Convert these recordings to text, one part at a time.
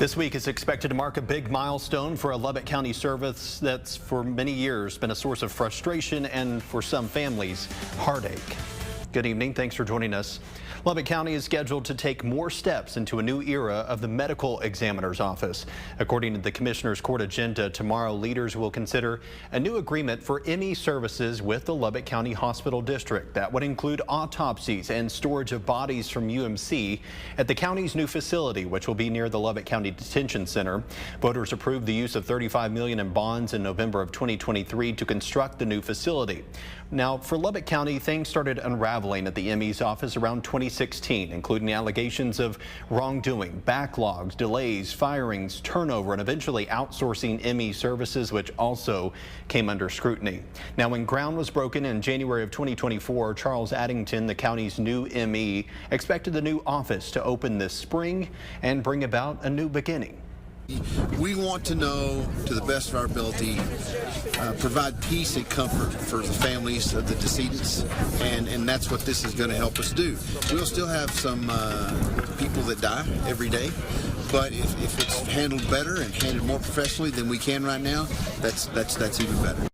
This week is expected to mark a big milestone for a Lubbock County service that's for many years been a source of frustration and for some families, heartache. Good evening. Thanks for joining us. Lubbock County is scheduled to take more steps into a new era of the medical examiner's office. According to the Commissioner's Court agenda, tomorrow leaders will consider a new agreement for ME services with the Lubbock County Hospital District. That would include autopsies and storage of bodies from UMC at the county's new facility, which will be near the Lubbock County Detention Center. Voters approved the use of $35 million in bonds in November of 2023 to construct the new facility. Now, for Lubbock County, things started unraveling at the ME's office around 2016, including allegations of wrongdoing, backlogs, delays, firings, turnover, and eventually outsourcing ME services, which also came under scrutiny. Now, when ground was broken in January of 2024, Charles Addington, the county's new ME, expected the new office to open this spring and bring about a new beginning. We want to know, to the best of our ability, provide peace and comfort for the families of the decedents, and that's what this is going to help us do. We'll still have some people that die every day, but if it's handled better and handled more professionally than we can right now, that's even better.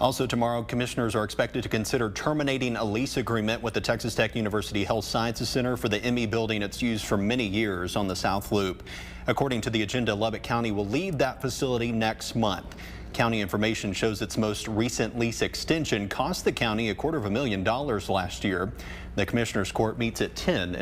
Also tomorrow, commissioners are expected to consider terminating a lease agreement with the Texas Tech University Health Sciences Center for the ME building it's used for many years on the South Loop. According to the agenda, Lubbock County will leave that facility next month. County information shows its most recent lease extension cost the county $250,000 last year. The Commissioner's Court meets at 10.